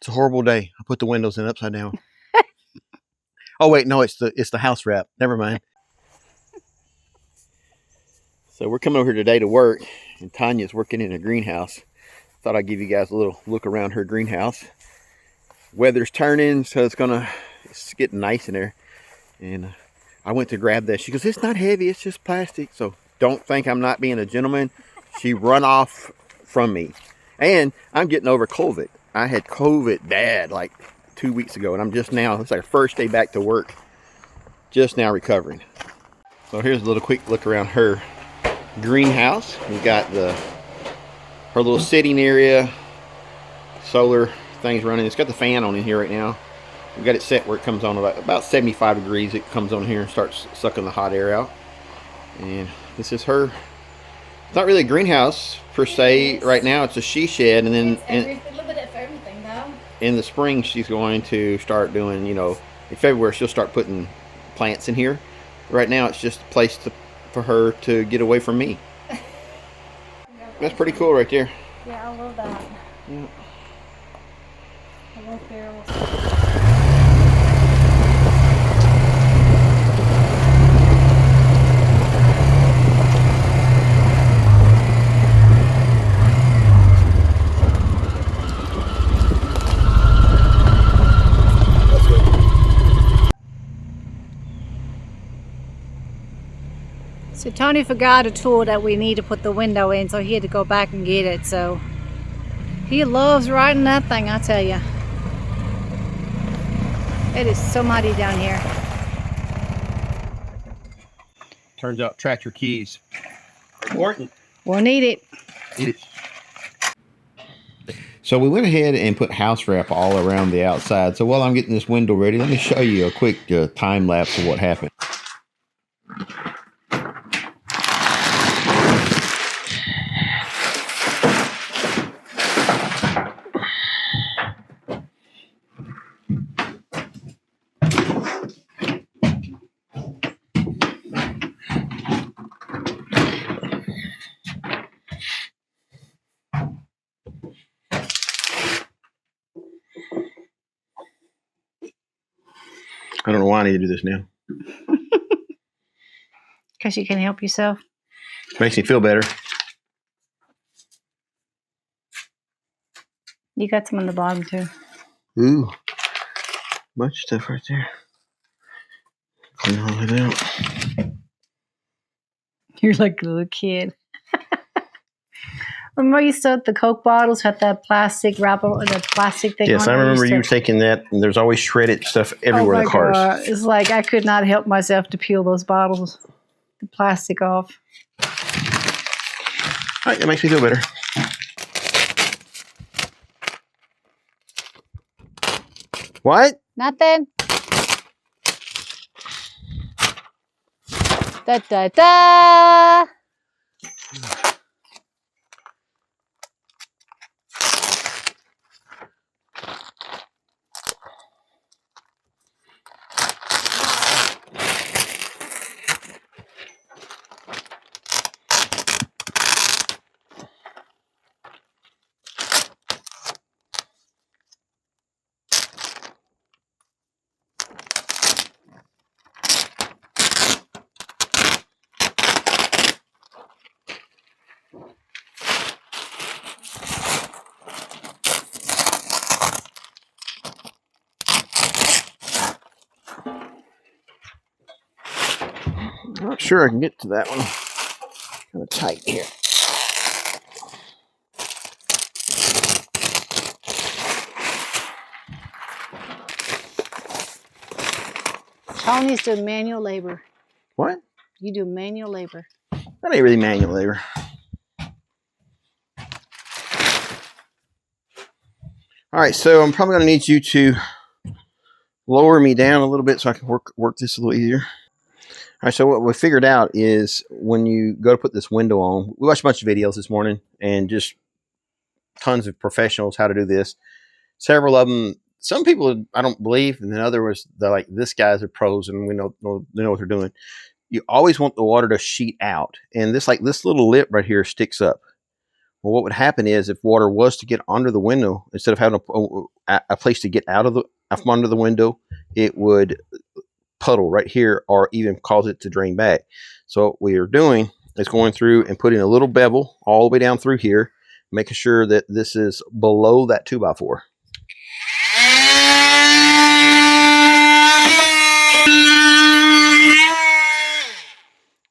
It's a horrible day. I put the windows in upside down. Oh wait, no, it's the house wrap. Never mind. So we're coming over here today to work, and Tanya's working in a greenhouse. Thought I'd give you guys a little look around her greenhouse. Weather's turning, so it's getting nice in there. And I went to grab that. She goes, "It's not heavy. It's just plastic." So don't think I'm not being a gentleman. She run off from me, and I'm getting over COVID. I had COVID bad like 2 weeks ago, and I'm just now. It's like first day back to work. Just now recovering. So here's a little quick look around her greenhouse. We got her little sitting area, solar things running. It's got the fan on in here right now. We got it set where it comes on about 75 degrees. It comes on here and starts sucking the hot air out. And this is her. It's not really a greenhouse per se right now. It's a she shed, and then a little bit of everything though. In the spring, she's going to start doing. In February she'll start putting plants in here. Right now, it's just a place for her to get away from me. That's pretty cool right there. Yeah, I love that. Yeah. I love barrels. So Tony forgot a tool that we need to put the window in, so he had to go back and get it. So he loves riding that thing, I tell you. It is so muddy down here. Turns out tractor keys are important. We'll need it. So we went ahead and put house wrap all around the outside. So while I'm getting this window ready, let me show you a quick time lapse of what happened. I don't know why I need to do this now. Because you can help yourself. Makes me feel better. You got some on the bottom too. Ooh. Much stuff right there. Clean all of it out. You're like a little kid. Remember you still the Coke bottles had that plastic wrapper, the plastic thing. Yes, I remember you taking that, and there's always shredded stuff everywhere in the cars. God. It's like I could not help myself to peel those bottles, the plastic off. All right, that makes me feel better. What? Nothing. Da da da. I'm not sure I can get to that one. Kind of tight here. Tony's doing manual labor. What? You do manual labor. That ain't really manual labor. All right, so I'm probably going to need you to lower me down a little bit so I can work this a little easier. All right, so what we figured out is when you go to put this window on, we watched a bunch of videos this morning and just tons of professionals how to do this. Several of them, some people I don't believe, and then others they're like, this guy's are pros and they know what they're doing. You always want the water to sheet out, and this little lip right here sticks up. Well, what would happen is if water was to get under the window, instead of having a place to get out from under the window, it would puddle right here or even cause it to drain back. So what we are doing is going through and putting a little bevel all the way down through here, making sure that this is below that 2x4.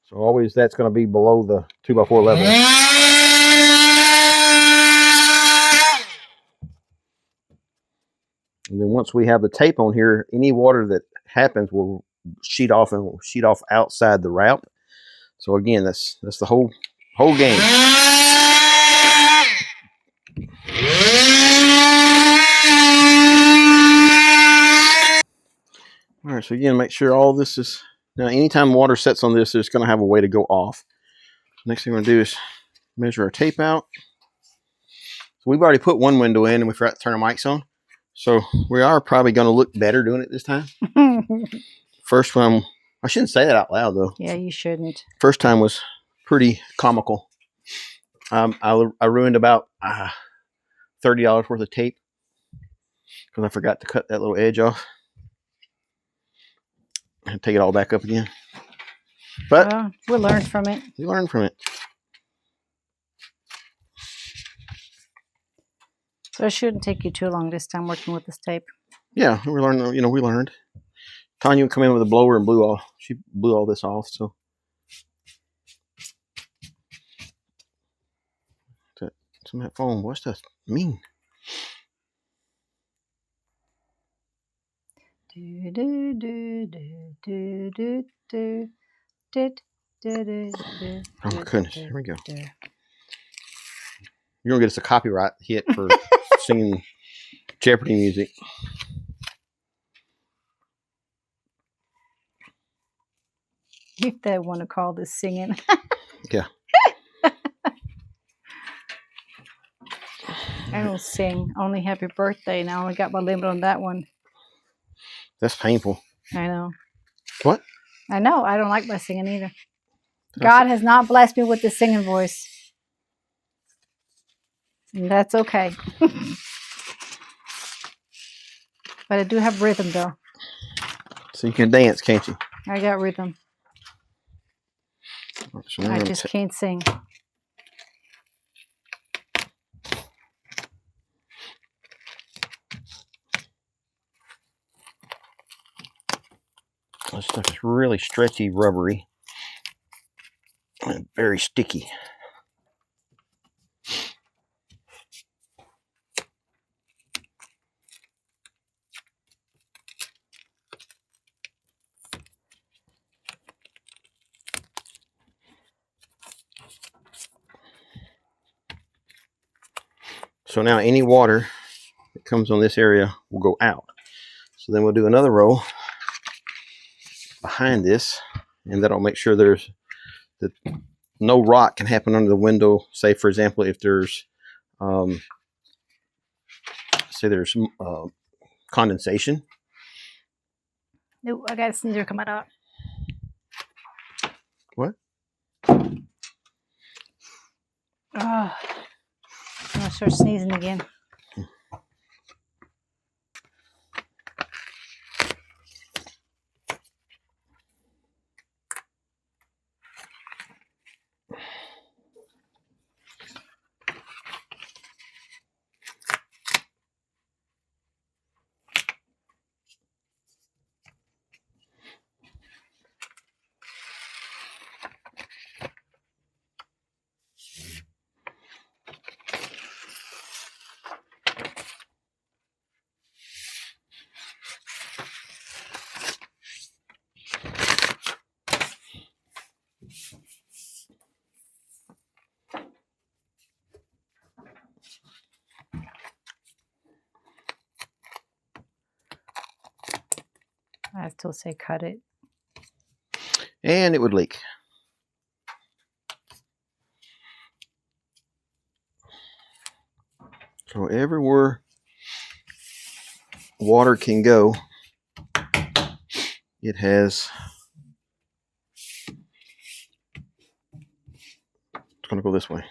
So always that's going to be below the 2x4 level. And then once we have the tape on here, any water that happens will sheet off and will sheet off outside the route. So again, that's the whole game. All right, so again, make sure all this is, now anytime water sets on this, it's going to have a way to go off. Next thing we're going to do is measure our tape out. So we've already put one window in and we forgot to turn our mics on. So we are probably going to look better doing it this time. First one, I shouldn't say that out loud though. Yeah, you shouldn't. First time was pretty comical. I ruined about $30 worth of tape because I forgot to cut that little edge off and take it all back up again. But well, we'll learn from it. You learn from it. So it shouldn't take you too long this time working with this tape. Yeah, we learned. We learned. Tanya would come in with a blower and she blew all this off. So some of that foam. What's that mean? Do do do do do do do do do do. Oh my goodness! Here we go. You're gonna get us a copyright hit for singing Jeopardy music. If they want to call this singing. Yeah. I don't sing. Only happy birthday. And I only got my limit on that one. That's painful. I know. What? I know. I don't like my singing either. God has not blessed me with the singing voice. And that's okay. But I do have rhythm though. So you can dance, can't you? I got rhythm. So I just can't sing. This stuff is really stretchy, rubbery, and very sticky. So now any water that comes on this area will go out. So then we'll do another row behind this, and that'll make sure that no rot can happen under the window. Say, for example, if there's condensation. Nope, I got a sneezer coming out. What? Oh, I'm gonna start sneezing again. I still say cut it. And it would leak. So everywhere water can go, it has, it's going to go this way.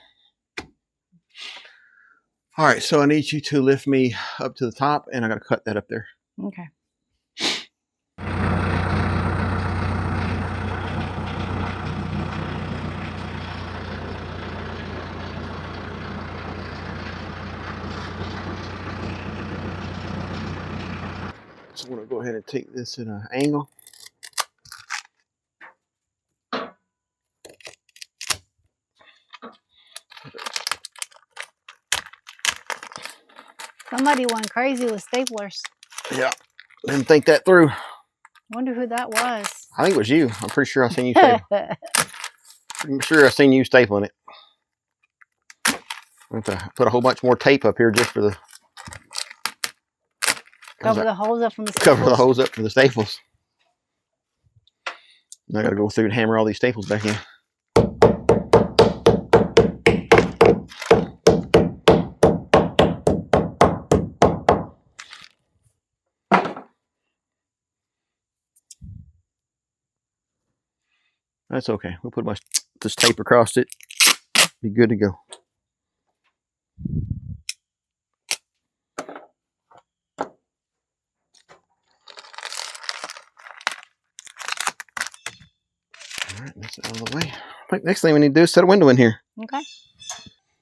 All right, so I need you to lift me up to the top, and I got to cut that up there. Okay. So I'm going to go ahead and take this at an angle. Somebody went crazy with staplers. Yeah, didn't think that through. Wonder who that was. I think it was you. I'm pretty sure I seen you stapling. I'm sure I seen you stapling it. I have to put a whole bunch more tape up here just for the Cover the holes up from the staples. cover the holes up for the staples. Now I got to go through and hammer all these staples back in. That's okay. We'll put this tape across it. Be good to go. All right, that's out of the way. I think next thing we need to do is set a window in here. Okay.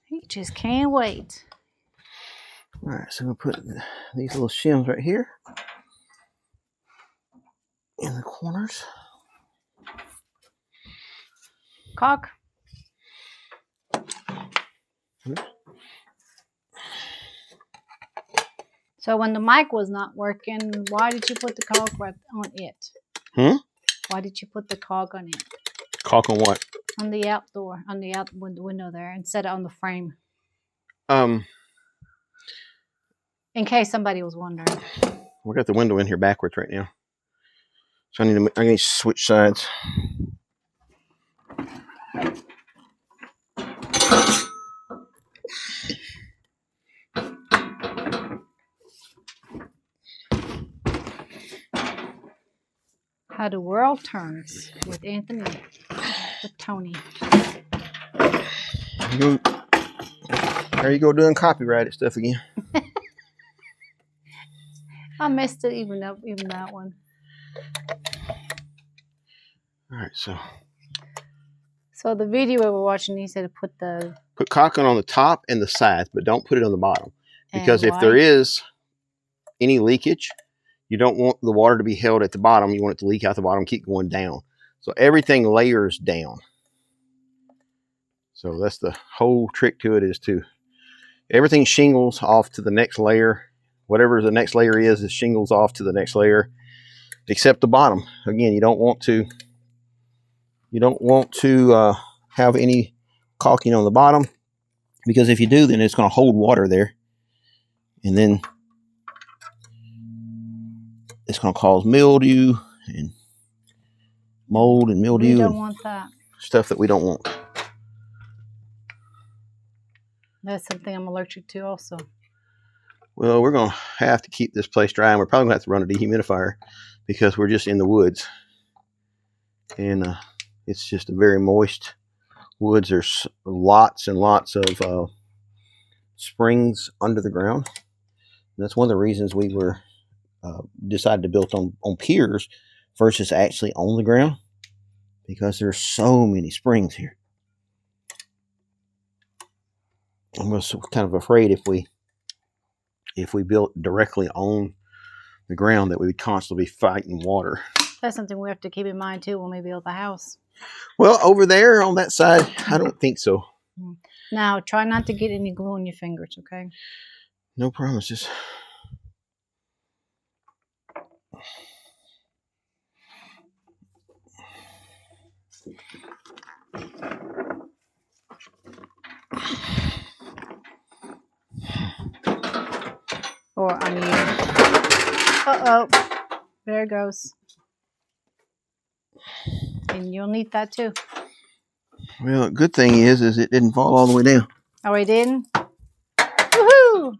He just can't wait. All right, so we'll put these little shims right here in the corners. Caulk. So when the mic was not working, why did you put the caulk right on it? Why did you put the caulk on it? Caulk on what? On the outdoor, on the window there, instead of on the frame. In case somebody was wondering. We got the window in here backwards right now, so I need to switch sides. How the World Turns with Anthony, with Tony. There you go doing copyrighted stuff again. I missed it, even that one. All right, so the video we were watching, he said to put caulk on the top and the sides, but don't put it on the bottom, because if there is any leakage, you don't want the water to be held at the bottom. You want it to leak out the bottom, keep going down. So everything layers down. So that's the whole trick to it, is to everything shingles off to the next layer. Whatever the next layer is shingles off to the next layer, except the bottom. Again, you don't want to have any caulking on the bottom, because if you do, then it's going to hold water there, and then it's going to cause mildew and mold and mildew. We don't want that. Stuff that we don't want. That's something I'm allergic to also. Well, we're going to have to keep this place dry, and we're probably going to have to run a dehumidifier, because we're just in the woods. And it's just a very moist woods. There's lots and lots of springs under the ground. And that's one of the reasons we were decided to build on piers versus actually on the ground, because there's so many springs here. I was kind of afraid if we built directly on the ground that we would constantly be fighting water. That's something we have to keep in mind too when we build the house. Well, over there on that side, I don't think so. Now, try not to get any glue on your fingers, okay? No promises. Or on you. Uh-oh. There it goes. And you'll need that too. Well, good thing is it didn't fall all the way down. Oh, it didn't? Woohoo!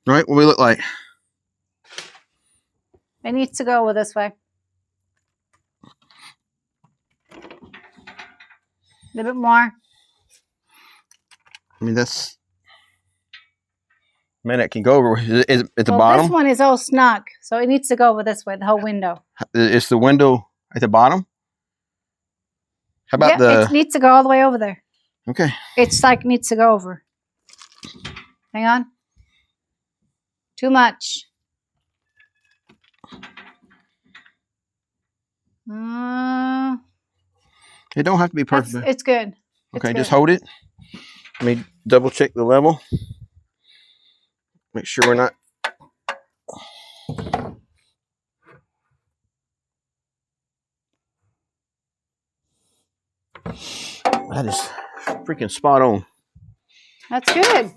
All right, what we look like? It needs to go over this way. A little bit more. I mean, that's... Man, that can go over. Is at the Well, bottom? this one is all snug, so it needs to go over this way, the whole window. It's the window at the bottom? How about it needs to go all the way over there. Okay. It's like it needs to go over. Hang on. Too much. It don't have to be perfect. It's good. Okay, It's just good. hold it. Let me double check the level. Make sure we're not... That is freaking spot on. That's good.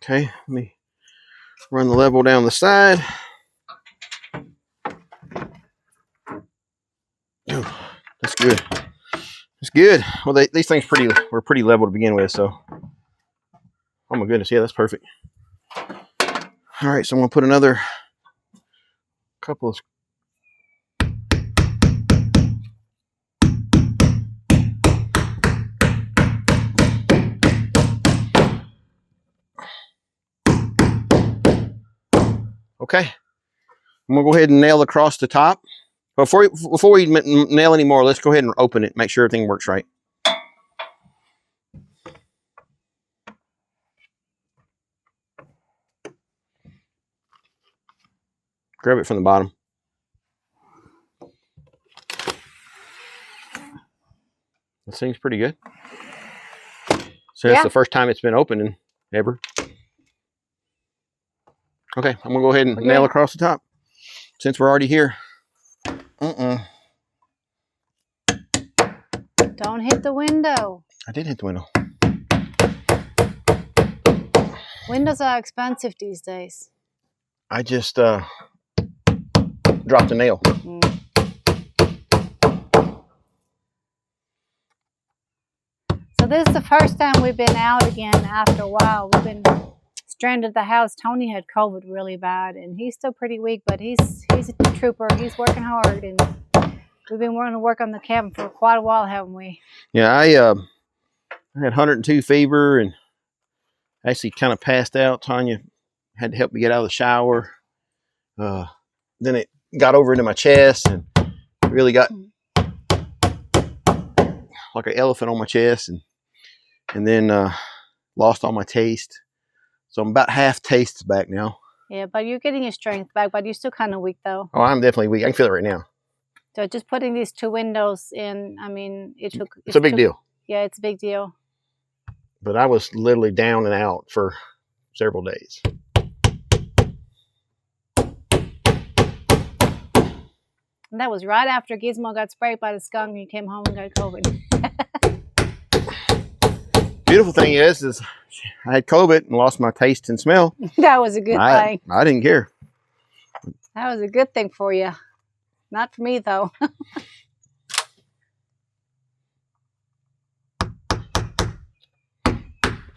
Okay, let me run the level down the side. Ooh, that's good. That's good. Well, these things were pretty level to begin with, so. Oh my goodness, yeah, that's perfect. All right, so I'm gonna put another couple of... Okay, I'm gonna go ahead and nail across the top. Before we nail any more, let's go ahead and open it, make sure everything works right. Grab it from the bottom. It seems pretty good. So that's the first time it's been opened ever. Okay, I'm gonna go ahead and nail across the top since we're already here. Don't hit the window. I did hit the window. Windows are expensive these days. I just dropped a nail. So this is the first time we've been out again after a while. We've been stranded at the house. Tony had COVID really bad, and he's still pretty weak, but he's a trooper. He's working hard, and we've been wanting to work on the cabin for quite a while, haven't we? Yeah, I had 102 fever and actually kind of passed out. Tanya had to help me get out of the shower. Then it got over into my chest and really got like an elephant on my chest, and then lost all my taste. So I'm about half taste back now. Yeah, but you're getting your strength back, but you're still kind of weak though. Oh, I'm definitely weak. I can feel it right now. So just putting these two windows in, I mean, it's a big deal. Yeah, it's a big deal. But I was literally down and out for several days. And that was right after Gizmo got sprayed by the skunk and you came home and got COVID. Beautiful thing is I had COVID and lost my taste and smell. That was a good thing. I didn't care. That was a good thing for you. Not for me, though.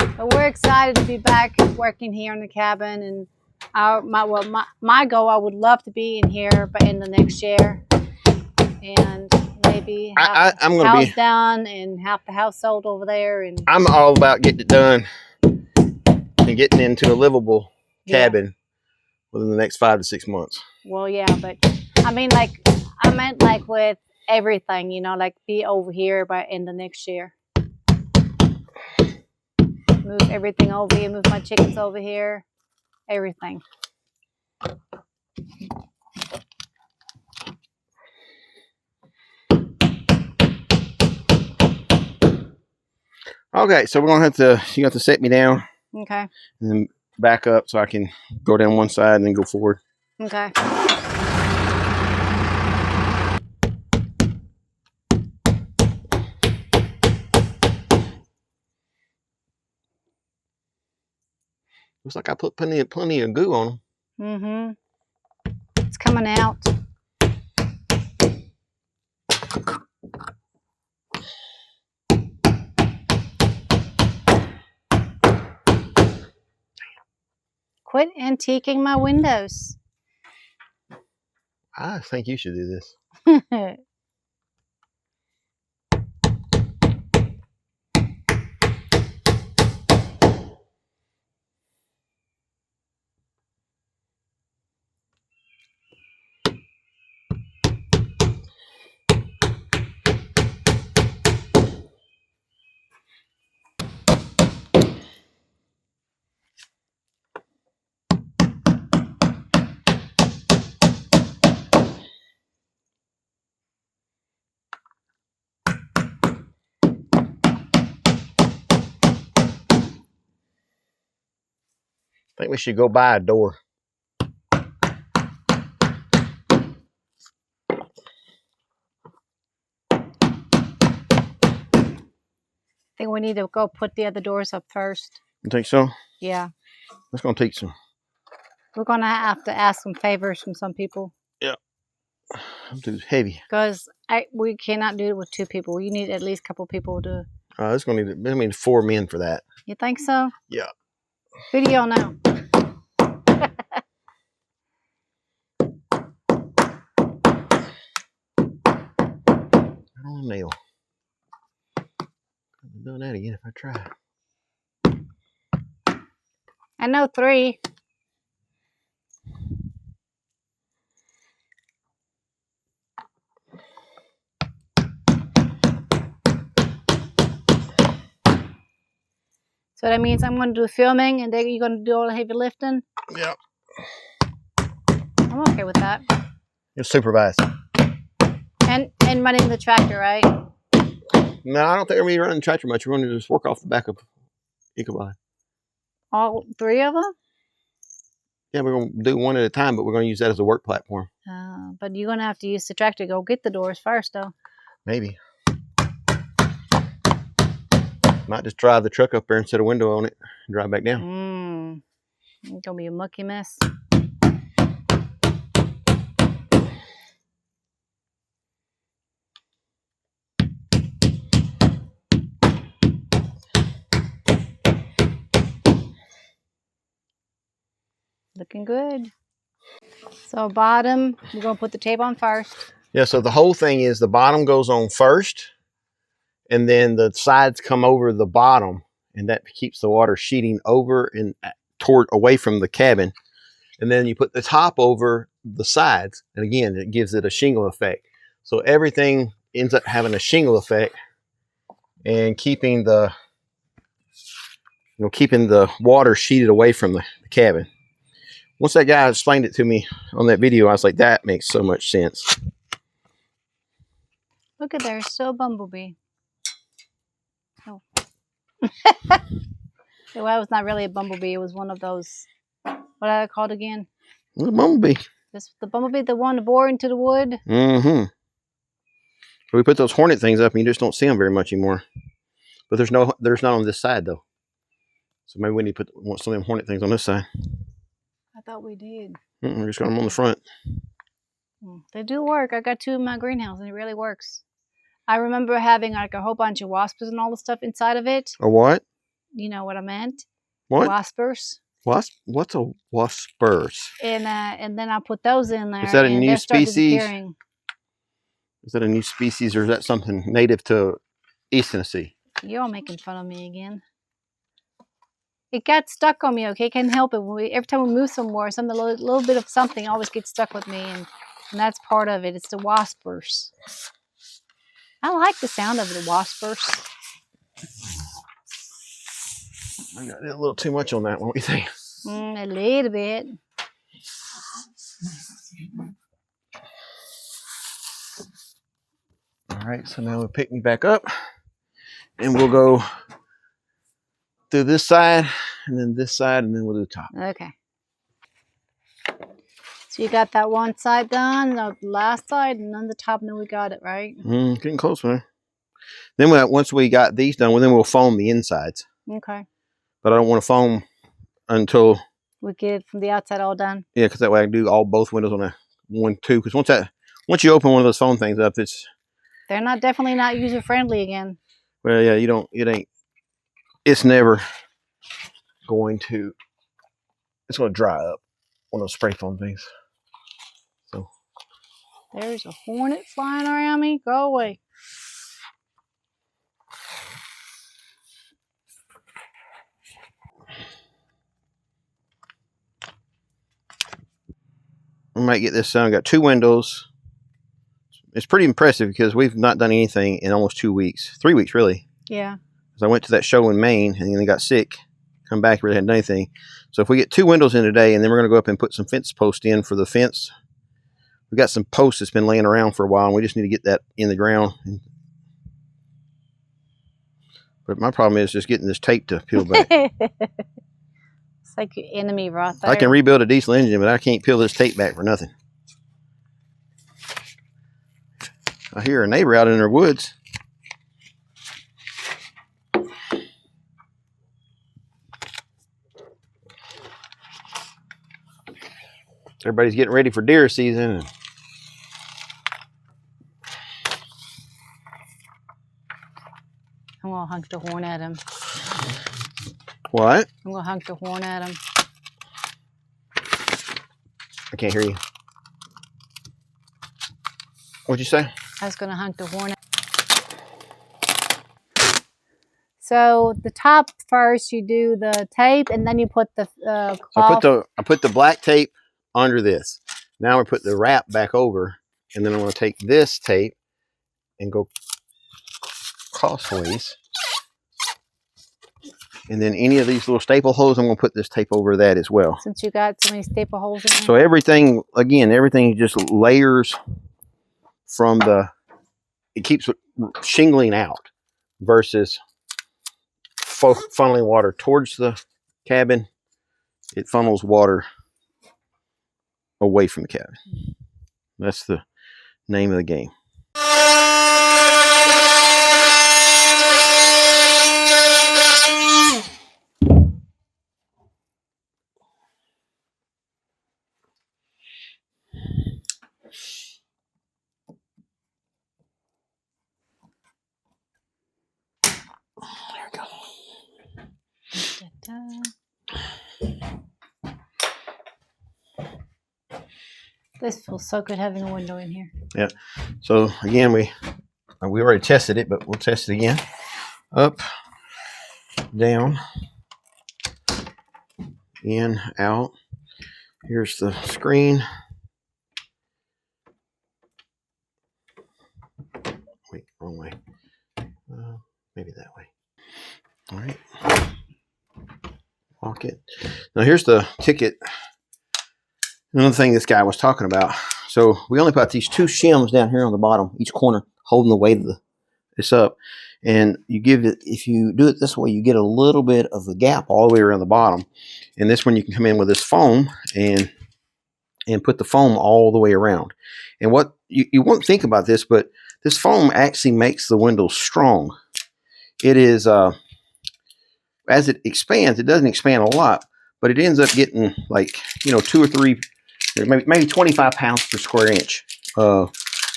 But we're excited to be back working here in the cabin. And my goal, I would love to be in here by end of next year. And maybe have I'm the gonna house done and have the house sold over there. And I'm all about getting it done and getting into a livable cabin within the next 5 to 6 months. Well, yeah, but I mean, I meant like with everything, you know, like be over here by end of next year. Move everything over here, move my chickens over here, everything. Okay, so you have to set me down. Okay. And then back up so I can go down one side and then go forward. Okay. Looks like I put plenty of goo on them. Mm-hmm. It's coming out. Quit antiquing my windows. I think you should do this. I think we should go buy a door. I think we need to go put the other doors up first. You think so? Yeah. That's gonna take some. We're going to have to ask some favors from some people. Yeah. It's heavy. Because we cannot do it with 2 people. You need at least a couple people to... It's gonna need. I mean, 4 men for that. You think so? Yeah. Who do y'all know? Oh, nail. I'm doing that again if I try. I know 3. So that means I'm going to do filming and then you're going to do all the heavy lifting? Yeah. I'm okay with that. You'll supervise. And running the tractor, right? No, I don't think we're gonna be running the tractor much. We're gonna just work off the back of Ichabod. All 3 of them? Yeah, we're gonna do one at a time, but we're gonna use that as a work platform. But you're going to have to use the tractor to go get the doors first, though. Maybe. Might just drive the truck up there and set a window on it and drive back down. It's going to be a mucky mess. Looking good. So bottom, we're going to put the tape on first. Yeah, so the whole thing is the bottom goes on first, and then the sides come over the bottom, and that keeps the water sheeting over and away from the cabin. And then you put the top over the sides, and again, it gives it a shingle effect. So everything ends up having a shingle effect and keeping the water sheeted away from the cabin. Once that guy explained it to me on that video, I was like, that makes so much sense. Look at there, still a bumblebee. Oh. Well, it was not really a bumblebee. It was one of those, what are they called again? The bumblebee. The bumblebee, the one that bore into the wood? Mm-hmm. We put those hornet things up and you just don't see them very much anymore. But there's not on this side, though. So maybe we need to put some of them hornet things on this side. I thought we did. We just got them on the front. They do work. I got 2 in my greenhouse and it really works. I remember having like a whole bunch of waspers and all the stuff inside of it. A what? You know what I meant? What? Waspers. What's a waspers? And then I put those in there. Is that a new species? Is that a new species or is that something native to East Tennessee? You're all making fun of me again. It got stuck on me, okay? Can't help it. Every time we move somewhere, a little bit of something always gets stuck with me, and that's part of it. It's the waspers. I like the sound of the waspers. I got a little too much on that one. What do you think? A little bit. All right, so now we'll pick me back up, and we'll go through this side, and then this side, and then we'll do the top. Okay. So you got that one side done, the last side, and then the top, and then we got it, right? Getting close, man. Then once we got these done, then we'll foam the insides. Okay. But I don't want to foam until, We get it from the outside all done. yeah, because that way I can do both windows on a 1-2. Because once you open one of those foam things up, They're definitely not user friendly again. well, yeah, it's never it's going to dry up, one of those spray foam things. So There's a hornet flying around me. Go away. we might get this done. Got 2 windows. It's pretty impressive because we've not done anything in almost 2 weeks, 3 weeks really. Yeah. Because I went to that show in Maine and then got sick. Come back, really hadn't done anything. So if we get 2 windows in today, and then we're going to go up and put some fence posts in for the fence. We got some posts that's been laying around for a while, and we just need to get that in the ground. But my problem is just getting this tape to peel back. It's like your enemy right there. I can rebuild a diesel engine, but I can't peel this tape back for nothing. I hear a neighbor out in their woods. Everybody's getting ready for deer season. I'm gonna honk the horn at him. What? I'm gonna honk the horn at him. I can't hear you. What'd you say? I was gonna honk the horn. So the top first, you do the tape, and then you put the cloth. So I put the black tape under this. Now we put the wrap back over, and then I'm going to take this tape and go crossways. And then any of these little staple holes, I'm going to put this tape over that as well. Since you got so many staple holes in there. So everything just layers from it keeps shingling out versus funneling water towards the cabin. It funnels water away from the cabin. That's the name of the game. There we go. This feels so good having a window in here. Yeah. So again, we already tested it, but we'll test it again. Up, down, in, out. Here's the screen. Wait, wrong way. Maybe that way. All right. Lock it. Now here's the ticket. Another thing this guy was talking about. So we only put these 2 shims down here on the bottom, each corner, holding the weight of this up. And if you do it this way, you get a little bit of a gap all the way around the bottom. And this one you can come in with this foam and put the foam all the way around. And what you won't think about this, but this foam actually makes the windows strong. It is as it expands, it doesn't expand a lot, but it ends up getting like 2 or 3. Maybe 25 pounds per square inch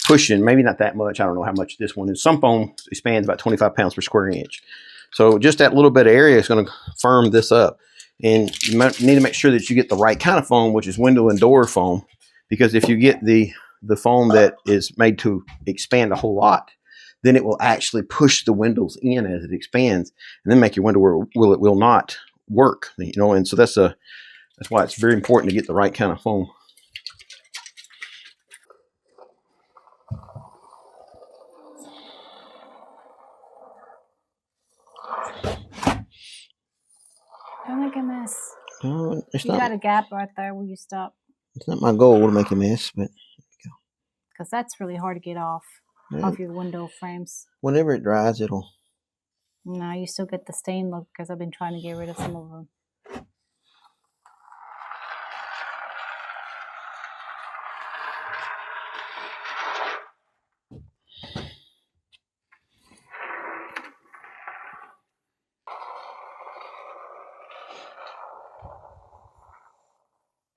pushing. Maybe not that much. I don't know how much this one is. Some foam expands about 25 pounds per square inch. So just that little bit of area is going to firm this up. And you need to make sure that you get the right kind of foam, which is window and door foam. Because if you get the foam that is made to expand a whole lot, then it will actually push the windows in as it expands and then make your window where it will not work. And so that's why it's very important to get the right kind of foam. Don't make a mess. It's You not. got a gap right there where you stop. It's not my goal to make a mess, but Because that's really hard to get off your window frames. whenever it dries, it'll. No, you still get the stain look because I've been trying to get rid of some of them.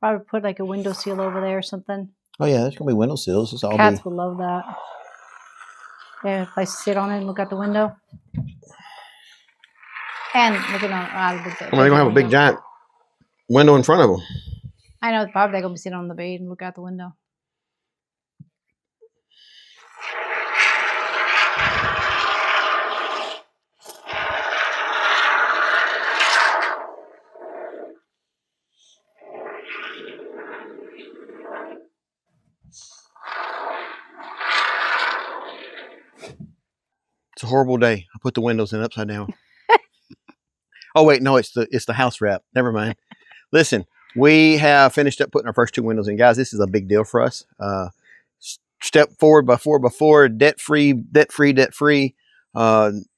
Probably put like a window seal over there or something. Oh yeah, there's gonna be window sills. It's all Cats be. would love that. Yeah, if I sit on it and look out the window. And looking out of the bed. I mean, they're gonna have a big giant window in front of them. I know, probably they're gonna be sitting on the bed and look out the window. It's a horrible day. I put the windows in upside down. Oh wait, no, it's the house wrap. Never mind. Listen, we have finished up putting our first 2 windows in, guys. This is a big deal for us. Step forward before, debt free.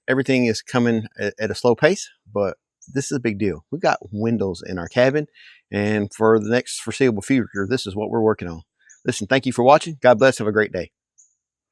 Everything is coming at a slow pace, but this is a big deal. We got windows in our cabin, and for the next foreseeable future, this is what we're working on. Listen, thank you for watching. God bless. Have a great day.